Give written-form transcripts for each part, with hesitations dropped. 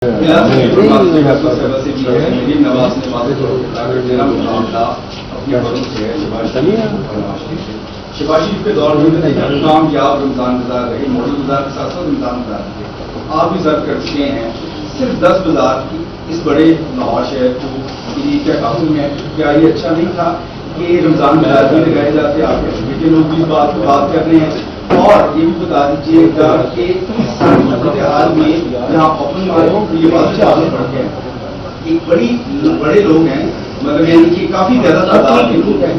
شباشی کے دور میں کامیاب رمضان بازار رہے، ماڈل بازار کے ساتھ ساتھ رمضان بازار رہے. آپ بھی سرو کر چکے ہیں. صرف 10 بازار کی اس بڑے لاہور شہر کو کیا کہوں میں، کیا یہ اچھا نہیں تھا کہ رمضان بازار بھی لگائے جاتے؟ آپ کے بیٹے لوگ بھی اس بات کو بات کر رہے ہیں. اور یہ بھی بتا دیجیے گا کہ اس صورتحال میں جہاں اوپن مارکیٹ یہ بات چالو پڑ گیا ہے، ایک بڑے لوگ ہیں، مطلب یعنی کہ کافی زیادہ تعداد کے لوگ ہیں.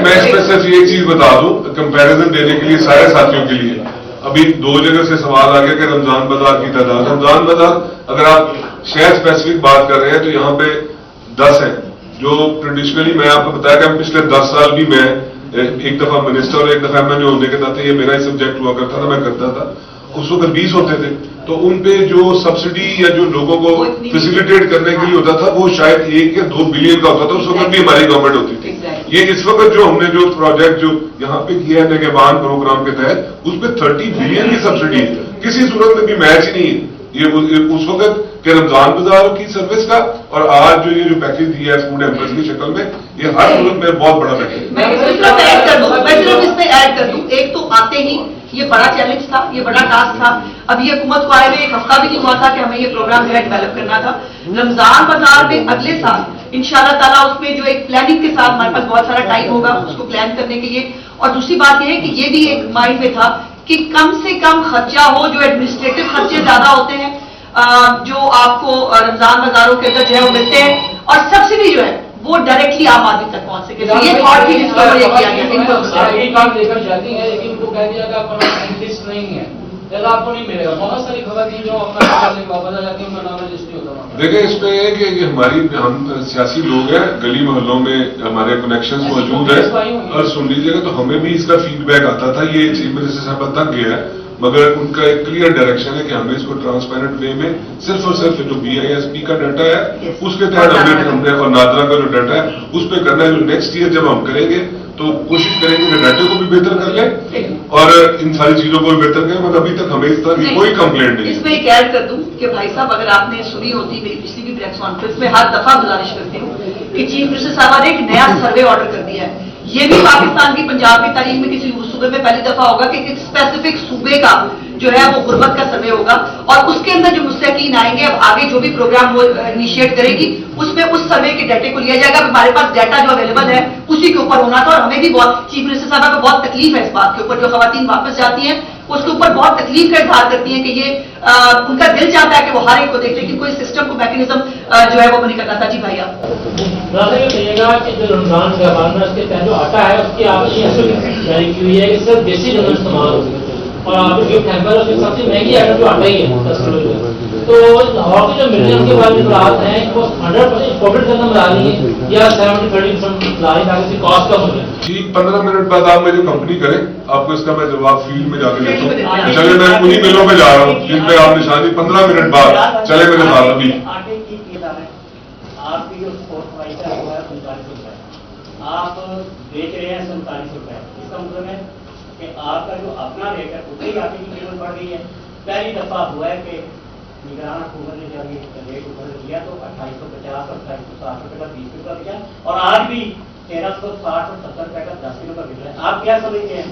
میں اس میں صرف یہ چیز بتا دوں کمپیریزن دینے کے لیے سارے ساتھیوں کے لیے. ابھی 2 جگہ سے سوال آ گیا کہ رمضان بازار کی تعداد. رمضان بازار اگر آپ شہر اسپیسیفک بات کر رہے ہیں تو یہاں پہ 10 ہیں جو ٹریڈیشنلی میں آپ کو بتایا کہ پچھلے 10 سال بھی میں ایک دفعہ منسٹر اور ایک دفعہ MLA ہونے کے ناطے یہ میرا ہی سبجیکٹ ہوا کرتا تھا، میں کرتا تھا. اس وقت 20 ہوتے تھے تو ان پہ جو سبسڈی یا جو لوگوں کو فیسیلیٹیٹ کرنے کے لیے ہوتا تھا وہ شاید 1 یا 2 بلین کا ہوتا تھا. اس وقت بھی ہماری گورنمنٹ ہوتی تھی. یہ اس وقت جو ہم نے جو پروجیکٹ جو یہاں پہ کیا ہے نگہبان پروگرام کے تحت اس پہ 30 بلین کی سبسڈی ہے. کسی صورت میں بھی میچ نہیں ہے یہ اس وقت کہ رمضان بازار کی سروس کا اور آج جو یہ جو پیکج دیا ہے فوڈ ایمپرس کی شکل میں، یہ ہر صورت میں بہت بڑا پیکج ہے. میں صرف اس میں ایڈ کر دوں. ایک تو آتے ہی یہ بڑا چیلنج تھا، یہ بڑا ٹاسک تھا. اب یہ حکومت کو آئے ہوئے 1 ہفتہ بھی نہیں ہوا تھا کہ ہمیں یہ پروگرام جو ہے ڈیولپ کرنا تھا. رمضان بازار میں اگلے سال انشاءاللہ تعالیٰ اس میں جو ایک پلاننگ کے ساتھ ہمارے پاس بہت سارا ٹائم ہوگا اس کو پلان کرنے کے لیے. اور دوسری بات یہ ہے کہ یہ بھی ایک مائنڈ میں تھا کہ کم سے کم خرچہ ہو. جو ایڈمنسٹریٹو خرچے زیادہ ہوتے ہیں جو آپ کو رمضان بازاروں کے اندر جو ہے وہ ملتے ہیں، اور سبسڈی جو ہے وہ ڈائریکٹلی عام آدمی تک پہنچ سکے. یہ تھاٹ تھی جس کو یہ کیا گیا. کام لے کر جاتی ہے لیکن ان کو کہہ دیا کہ آپ کا سائنٹسٹ نہیں ہے، آپ کو نہیں ملے گا. بہت ساری خواتین جو اپنا واپس آ جاتی ہیں ان کا نام رجسٹری ہوتا ہے. دیکھیں اس میں یہ کہ ہم سیاسی لوگ ہیں، گلی محلوں میں ہمارے کنیکشنز موجود ہیں اور سن لیجیے گا تو ہمیں بھی اس کا فیڈ بیک آتا تھا. یہ چیف منسٹر صاحب تک گیا ہے مگر ان کا ایک کلیئر ڈائریکشن ہے کہ ہمیں اس کو ٹرانسپیرنٹ وے میں صرف اور صرف جو BISP کا ڈاٹا ہے اس کے تحت ہم نے اور نادرا کا جو ڈاٹا ہے اس پہ کرنا ہے. جو نیکسٹ ایئر جب ہم کریں گے تو کوشش کریں گے کہ ڈاٹے کو بھی بہتر کر لیں اور ان ساری چیزوں کو بھی بہتر کریں. مگر ابھی تک ہمیں اس طرح کی کوئی کمپلینٹ نہیں. اس میں ایک ایڈ کر دوں کہ بھائی صاحب اگر آپ نے سنی ہوتی میری پچھلی بھی پریس کانفرنس میں ہر دفعہ گزارش کرتی ہوں کہ چیف منسٹر صاحب نے ایک نیا سروے آرڈر کر دیا ہے. یہ بھی پاکستان کی پنجاب کی تاریخ میں کسی صوبے میں پہلی دفعہ ہوگا کہ ایک اسپیسیفک صوبے کا جو ہے وہ غربت کا سروے ہوگا اور اس کے اندر جو مستحقین آئیں گے اب آگے جو بھی پروگرام وہ انیشیٹ کرے گی اس میں اس سروے کے ڈیٹے کو لیا جائے گا. ہمارے پاس ڈیٹا جو اویلیبل ہے اسی کے اوپر ہونا تھا. اور ہمیں بھی بہت چیف منسٹر صاحب کو بہت تکلیف ہے اس بات کے اوپر. جو خواتین واپس جاتی ہیں اس کے اوپر بہت تکلیف کا اظہار کرتی ہیں کہ یہ ان کا دل چاہتا ہے کہ وہ ہر ایک کو دیکھ لیکن کوئی سسٹم کو میکینزم جو ہے وہ نہیں کرنا تھا. جی بھائی آپ یہ کہیے گا کہ جو رمضان کا باندھنا اس کے تحت جو آٹا ہے اس کی آپ نے اصل جاری کی ہوئی ہے کہ صرف دیسی جگہ استعمال ہوگی اور آپ کے گفٹ ہے اس سب سے مہنگی آئٹم جو آٹا ہی ہے. تو لاہور کے جو ملین کے بعد اطلاعات ہیں وہ 100% کووڈ ختم لا رہی ہیں یا 70-30% لا رہی تاکہ اس کی کاسٹ کم ہو جائے. ٹھیک 15 منٹ بعد آپ مجھے کمپنی کریں آپ کو اس کا میں جواب فیلڈ میں جا کے دیتا ہوں. چلے میں انہیں ملوں پہ جا رہا ہوں جن پہ آپ نشانی 15 منٹ بعد چلے میرے ساتھ. ابھی آپ کی جو اسپورٹ پرائز ہے وہ ہے 45 روپئے، آپ بیچ رہے ہیں 47 روپئے. اس کا مطلب ہے کہ آپ کا جو اپنا ریٹ ہے اتنی ہی آپ کی قیمت بڑھ رہی ہے. پہلی دفعہ ہوا ہے کہ نگران حکومت نے جب یہ ریٹ اوپر کیا تو 2850 اور 2860 روپئے کا 20 روپئے دیا اور آج بھی 1360 اور 70 روپئے کا 10 کلو کا بک رہا ہے. آپ کیا سمجھتے ہیں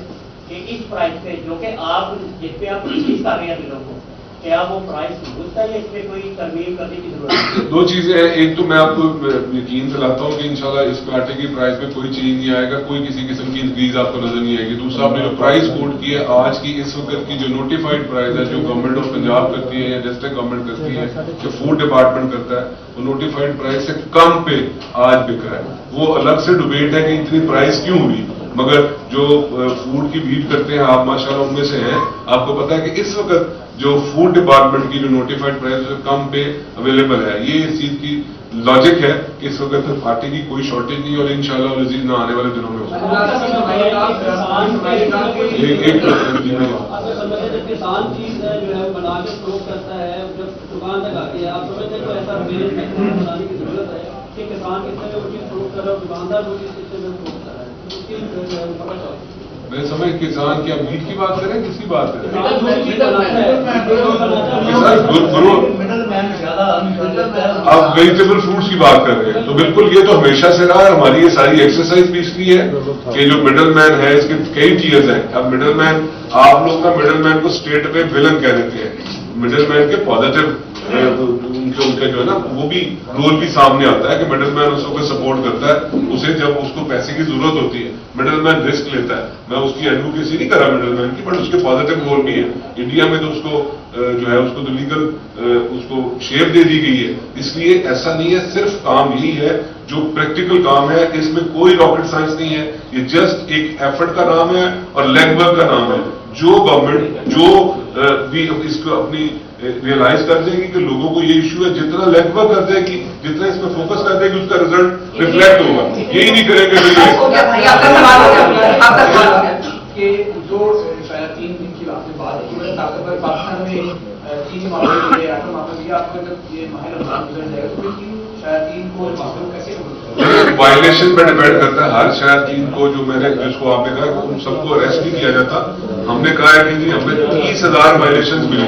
کہ اس پرائز پہ جو کہ آپ جس پہ آپ ریلیز کر رہے ہیں بلوں کو کیا وہ پرائز درست ہے یا اس میں کوئی ترمیم کرنے کی ضرورت ہے؟ 2 چیزیں ہیں. ایک تو میں آپ کو یقین دلاتا ہوں کہ انشاءاللہ اس میں آٹے کی پرائز میں کوئی چینج نہیں آئے گا، کوئی کسی قسم کی انکریز آپ کو نظر نہیں آئے گی. دوسرا آپ نے جو پرائز کوٹ کی ہے آج کی اس وقت کی جو نوٹیفائڈ پرائز ہے جو گورنمنٹ آف پنجاب کرتی ہے یا ڈسٹرکٹ گورنمنٹ کرتی ہے جو فوڈ ڈپارٹمنٹ کرتا ہے وہ نوٹیفائڈ پرائز سے کم پہ آج بک رہا ہے. وہ الگ سے ڈبیٹ ہے کہ اتنی پرائز کیوں ہوئی مگر جو فوڈ کی بھیڑ کرتے ہیں آپ ماشاءاللہ ان میں سے ہیں. آپ کو پتا ہے کہ اس وقت جو فوڈ ڈپارٹمنٹ کی جو نوٹیفائڈ پرائز کم پہ اویلیبل ہے. یہ اس چیز کی لاجک ہے کہ اس وقت آٹے کی کوئی شارٹیج نہیں اور انشاءاللہ العزیز نہ آنے والے دنوں میں کسان چیز جو ہے بنا کے فروخت کرتا ہے جب دکان تک آتی ہے آپ سمجھتے ہیں ایسا بنانے کی ضرورت ہے کہ کسان کس طرح وہ چیز فروخت کر رہا ہے اور دکاندار وہ چیز کس طرح فروخت کر رہا ہے اس کی میں سمجھ کسان کیا میٹ کی بات کریں کسی بات کریں آپ ویجیٹیبل فروٹس کی بات کر رہے ہیں تو بالکل یہ تو ہمیشہ سے رہا ہے. ہماری یہ ساری ایکسرسائز بھی اس لیے ہے کہ جو مڈل مین ہے اس کے کئی ٹیئرز ہیں. اب مڈل مین آپ لوگ نا مڈل مین کو اسٹیٹ میں ولن کہہ دیتے ہیں. مڈل مین کے پازیٹیو ان کے جو ہے نا وہ بھی رول بھی سامنے آتا ہے کہ مڈل مین اس کو سپورٹ کرتا ہے. اسے جب اس کو پیسے کی ضرورت ہوتی ہے مڈل مین رسک لیتا ہے. میں اس کی ایڈوکیسی نہیں کر رہا مڈل مین کی, بٹ اس کے پازیٹیو رول بھی ہے. انڈیا میں تو اس کو جو ہے اس کو تو لیگل اس کو شیپ دے دی گئی ہے. اس لیے ایسا نہیں ہے, صرف کام یہی ہے جو پریکٹیکل کام ہے. اس میں کوئی راکٹ سائنس نہیں ہے, یہ جسٹ ایک ایفرٹ کا نام ہے اور لیگ ورک کا نام ہے. جو گورنمنٹ جو بھی اس کو اپنی ریئلائز کر دے گی کہ لوگوں کو یہ ایشو ہے, جتنا لیگ ورک کر دے گی, جتنا اس میں فوکس کر دے گی, اس کا رزلٹ ریفلیکٹ ہوگا. یہی نہیں کریں گے ہو گیا بھائی, آپ کا سوال ہو گیا, آپ کا سوال ہو گیا. کہ جو شاید 3 دن کی آپ نے بات کی طاقتور پاکستان میں چینی معاملے کے ایٹم معاملے آپ کا جب یہ ماہ رمضان گزر جائے گا تو شاید 3 کو معاملے کیسے وائلیشن پہ ڈیپینڈ کرتا ہے. ہر شاید 3 کو جو میں نے جس کو آپ نے کہا کہ ان سب کو اریسٹ نہیں کیا جاتا. ہم نے کہا ہے کہ جی ہمیں 30,000 وائلیشن ملی.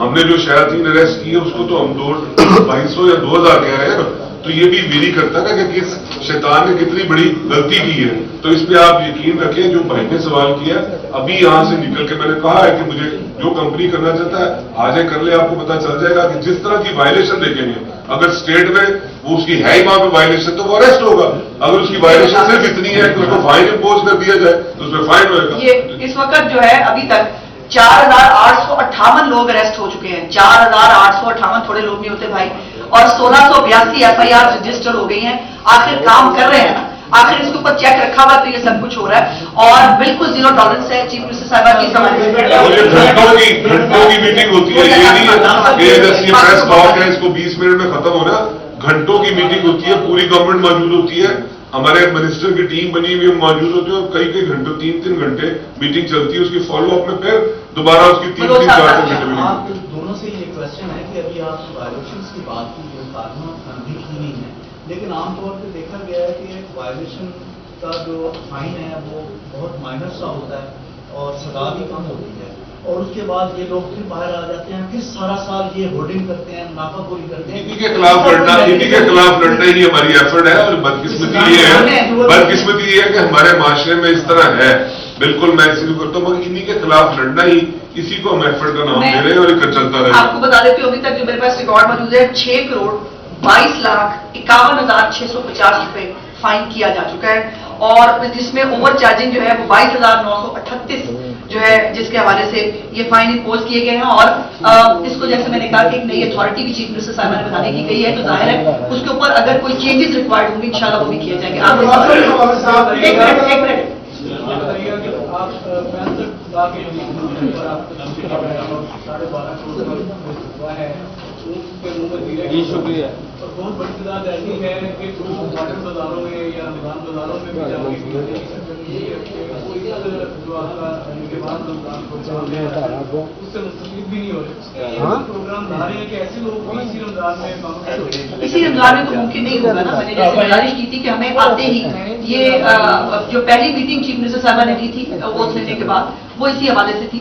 ہم نے جو شاید 3 اریسٹ کیے اس کو تو ہم 2,200 یا 2,000 کہہ رہے ہیں نا. تو یہ بھی ویری کرتا ہے کہ کس شیطان نے کتنی بڑی غلطی کی ہے. تو اس پہ آپ یقین رکھیں جو بھائی نے سوال کیا ابھی یہاں سے نکل کے میں نے کہا ہے کہ مجھے جو کمپنی کرنا چاہتا ہے آج کر لے. آپ کو پتا چل جائے گا کہ جس طرح کی وائلیشن دیکھیں گے, اگر اسٹیٹ میں وہ اس کی ہے ہی وہاں پہ وائلیشن تو وہ اریسٹ ہوگا. اگر اس کی وائلیشن صرف اتنی ہے کہ اس کو فائن امپوز کر دیا جائے تو اس میں فائن ہوئے گا. یہ اس وقت جو ہے ابھی تک 4,858 لوگ اریسٹ ہو چکے ہیں. 4,858 تھوڑے لوگ نہیں ہوتے بھائی. اور 1,682 FIR رجسٹر ہو گئی ہیں. آخر کام کر رہے ہیں نا, آخر اس کے اوپر چیک رکھا ہوا تو یہ سب کچھ ہو رہا ہے. اور بالکل زیرو ٹالرنس ہے. چیف منسٹر صاحبہ کی گھنٹوں کی میٹنگ ہوتی ہے. یہ نہیں ہے کہ یہ پریس ٹاک ہے اس کو 20 منٹ میں ختم ہو رہا. گھنٹوں کی میٹنگ ہوتی ہے, پوری گورنمنٹ موجود ہوتی ہے, ہمارے منسٹر کی ٹیم بنی ہوئی موجود ہوتی ہے, اور کئی گھنٹوں 3 گھنٹے میٹنگ چلتی ہے. اس کی فالو اپ میں پھر دوبارہ اس کی 3-4 گھنٹے میٹنگ. آپ دونوں سے یہ کوشچن ہے کہ ابھی آپ وائلیشنس کی بات کی جو قانون بھی کی نہیں ہے, لیکن عام طور پہ دیکھا گیا ہے کہ وائلیشن کا جو فائن ہے وہ بہت مائنر سا ہوتا ہے اور سزا بھی کم ہوتی ہے, اور اس کے بعد یہ لوگ پھر باہر آ جاتے ہیں, پھر سارا سال یہ ہولڈنگ کرتے ہیں, منافع پوری کرتے ہیں. انہی کے خلاف لڑنا ہی ہماری ایفرٹ ہے. اور بدقسمتی یہ ہے کہ ہمارے معاشرے میں اس طرح ہے. بالکل میں اسی کو کرتا ہوں, مگر انہی کے خلاف لڑنا ہی اسی کو ہم ایفرٹ کا نام دے رہے ہیں اور یہ چلتا رہے. آپ کو بتا دیتی ہوں ابھی تک جو میرے پاس ریکارڈ موجود ہے 6,22,51,650 روپے فائن کیا جا چکا ہے. اور جس میں اوور چارجنگ جو ہے وہ 22,938 جو ہے جس کے حوالے سے یہ فائن امپوز کیے گئے ہیں. اور اس کو جیسے میں نے کہا کہ ایک نئی اتھارٹی بھی چیف منسٹر صاحب نے بتانے کی گئی ہے, تو ظاہر ہے اس کے اوپر اگر کوئی چینجز ریکوائرڈ ہوں گے انشاءاللہ وہ بھی کیے جائیں گے. آپ ایک منٹ جی شکریہ. اور بہت بڑی تعداد ایسی ہے کہ ماڈرن بازاروں میں یا رمضان بازاروں میں بھی جا کے جو آپ کا اس سے مستفید بھی نہیں ہو رہے. پروگرام لا رہے ہیں کہ ایسے لوگ بھی اسی رمضان میں اسی رمضان میں تو ممکن نہیں ہوگا نا. میں نے جیسے گزارش کی تھی کہ ہمیں آتے ہی یہ جو پہلی میٹنگ چیف منسٹر صاحبہ نے کی تھی ووٹ لینے کے بعد وہ اسی حوالے سے تھی.